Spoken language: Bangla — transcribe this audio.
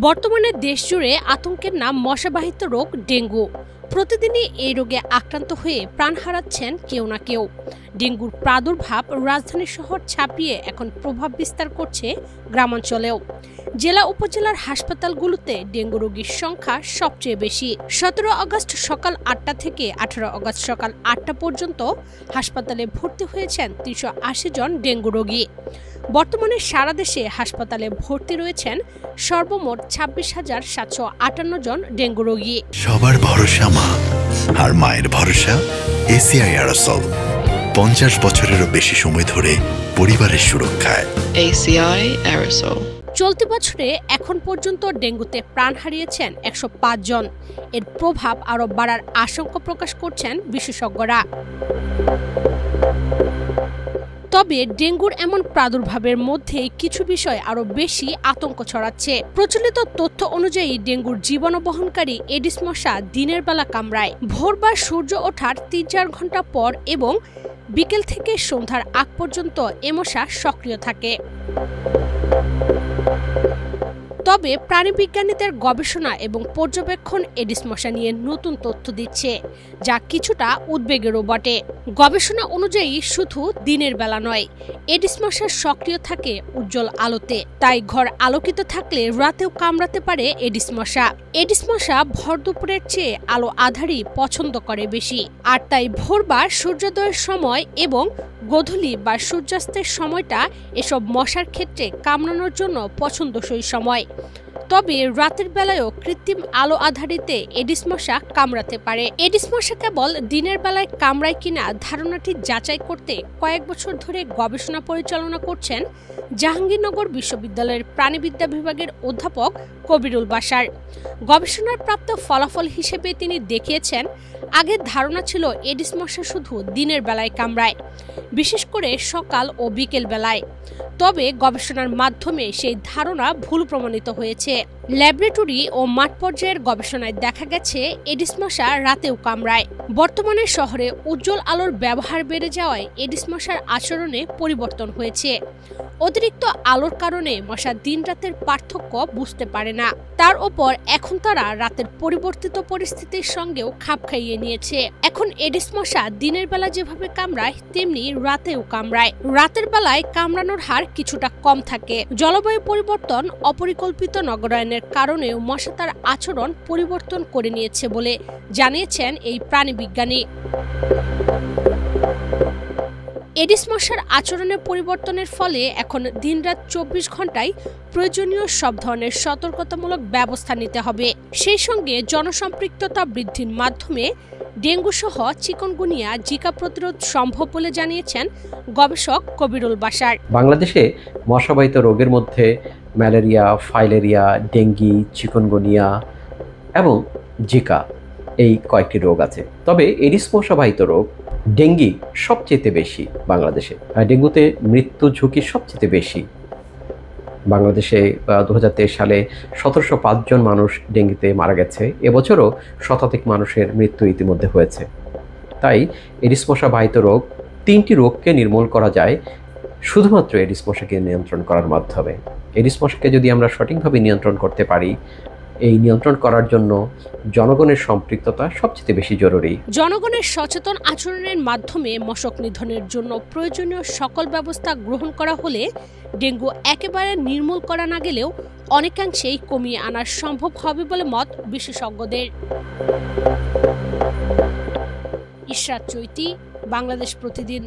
বর্তমানে দেশজুড়ে আতঙ্কের নাম মশাবাহিত রোগ ডেঙ্গু। প্রতিদিনই এই রোগে আক্রান্ত হয়ে প্রাণ হারাচ্ছেন কেউ না কেউ। ডেঙ্গুর প্রাদুর্ভাব রাজধানী শহর ছাপিয়ে এখন প্রভাব বিস্তার করছে গ্রামাঞ্চলেও। জেলা উপজেলার হাসপাতালগুলোতে ডেঙ্গু রোগীর সংখ্যা সবচেয়ে বেশি। 17 আগস্ট সকাল 8টা থেকে 18 আগস্ট সকাল 8টা পর্যন্ত হাসপাতালে ভর্তি হয়েছেন 380 জন ডেঙ্গু রোগী। বর্তমানে সারা দেশে হাসপাতালে ভর্তি রয়েছেন সর্বমোট 26,758 জন ডেঙ্গু রোগী। সবার ভরসা মা, আর মায়ের ভরসা এসিআই অ্যারোসল। 50 বছরেরও বেশি সময় ধরে পরিবারের সুরক্ষায় এসিআই অ্যারোসল। চলতি বছরে এখন পর্যন্ত ডেঙ্গুতে প্রাণ হারিয়েছেন 105 জন। এর প্রভাব আরও বাড়ার আশঙ্কা প্রকাশ করছেন বিশেষজ্ঞরা। তবে ডেঙ্গুর এমন প্রাদুর্ভাবের মধ্যে কিছু বিষয় আরো বেশি আতঙ্ক ছড়াচ্ছে। প্রচলিত তথ্য অনুযায়ী ডেঙ্গুর জীবাণু বহনকারী এডিস মশা দিনের বেলা কামড়ায়। ভোর বা সূর্য ওঠার 3-4 ঘন্টা পর এবং বিকেল থেকে সন্ধ্যার আগ পর্যন্ত এ মশা সক্রিয় থাকে। তবে প্রাণীবিজ্ঞানীদের গবেষণা এবং পর্যবেক্ষণ এডিস মশা নিয়ে নতুন তথ্য দিচ্ছে, যা কিছুটা উদ্বেগেরও বটে। গবেষণা অনুযায়ী শুধু দিনের বেলা নয়, এডিস মশা সক্রিয় থাকে উজ্জ্বল আলোতে। তাই ঘর আলোকিত থাকলে রাতেও কামড়াতে পারে এডিস মশা। এডিস মশা ভর দুপুরের চেয়ে আলো আঁধারি পছন্দ করে বেশি, আর তাই ভোর বা সূর্যোদয়ের সময় এবং গোধূলি বা সূর্যাস্তের সময়টা এসব মশার ক্ষেত্রে কামড়ানোর জন্য পছন্দসই সময়। তবে রাতের বেলায়ও কৃত্রিম আলো আধারিতে এডিস মশা কামড়াতে পারে। এডিস মশা কেবল দিনের বেলায় কামড়ায় কিনা ধারণাটি যাচাই করতে কয়েক বছর ধরে গবেষণা পরিচালনা করছেন জাহাঙ্গীরনগর বিশ্ববিদ্যালয়ের প্রাণীবিদ্যা বিভাগের অধ্যাপক কবিরুল বাশার। গবেষণার প্রাপ্ত ফলাফল হিসেবে তিনি দেখিয়েছেন, আগের ধারণা ছিল এডিস মশা শুধু দিনের বেলায় কামড়ায়, বিশেষ করে সকাল ও বিকেল বেলায়। তবে গবেষণার মাধ্যমে সেই ধারণা ভুল প্রমাণিত হয়েছে। ল্যাবরেটরি ও মাঠ পর্যায়ের গবেষণায় দেখা গেছে এডিস মশা রাতেও কামড়ায়। বর্তমানে শহরে উজ্জ্বল আলোর ব্যবহার বেড়ে যাওয়ায় এডিস মশার আচরণে পরিবর্তন হয়েছে। অতিরিক্ত আলোর কারণে মশা দিন রাতের পার্থক্য বুঝতে পারে না। তার উপর এখন তারা রাতের পরিবর্তিত পরিস্থিতির সঙ্গেও খাপ খাইয়ে নিয়েছে। এখন এডিস মশা দিনের বেলা যেভাবে কামড়ায় তেমনি রাতেও কামড়ায়। রাতের বেলায় কামড়ানোর হার কিছুটা কম থাকে। জলবায়ু পরিবর্তন, অপরিকল্পিত নগরায়নের কারণেও মশা তার আচরণ পরিবর্তন করে নিয়েছে বলে জানিয়েছেন এই প্রাণীবিজ্ঞানী। এডিস মশার আচরণের পরিবর্তনের ফলে এখন দিনরাত 24 ঘন্টায় প্রয়োজনীয় সব ধরনের সতর্কতামূলক ব্যবস্থা নিতে হবে। সেই সঙ্গে জনসম্পৃক্ততা বৃদ্ধির মাধ্যমে ডেঙ্গু সহ চিকনগুনিয়া, জিকা প্রতিরোধ সম্ভব বলে জানিয়েছেন গবেষক কবিরুল বাশার। বাংলাদেশে মশাবাহিত রোগের মধ্যে ম্যালেরিয়া, ফাইলেরিয়া, ডেঙ্গি, চিকনগুনিয়া এবং জিকা এই কয়েকটি রোগ আছে। তবে এডিস মশাবাহিত রোগ ডেঙ্গি সবচেয়ে বেশি বাংলাদেশে। ডেঙ্গুতে মৃত্যু ঝুঁকি সবচেয়ে বেশি। বাংলাদেশে 2023 সালে 1705 জন মানুষ ডেঙ্গিতে মারা গেছে। এবছরও শতাধিক মানুষের মৃত্যু ইতিমধ্যে হয়েছে। তাই এডিস মশাবাহিত রোগ 3টি রোগকে নির্মূল করা যায় শুধুমাত্র এডিস মশাকে নিয়ন্ত্রণ করার মাধ্যমে। এডিস মশাকে যদি আমরা সঠিকভাবে নিয়ন্ত্রণ করতে পারি, এই নিয়ন্ত্রণ করার জন্য জনগণের সম্পৃক্ততা সবচেয়ে বেশি জরুরি। জনগণের সচেতন আচরণের মাধ্যমে মশক নিধনের জন্য প্রয়োজনীয় সকল ব্যবস্থা গ্রহণ করা হলে ডেঙ্গু একেবারে নির্মূল করা না গেলেও অনেকাংশেই কমিয়ে আনা সম্ভব হবে বলে মত বিশেষজ্ঞদের। ইশরাত চৈতি, বাংলাদেশ প্রতিদিন।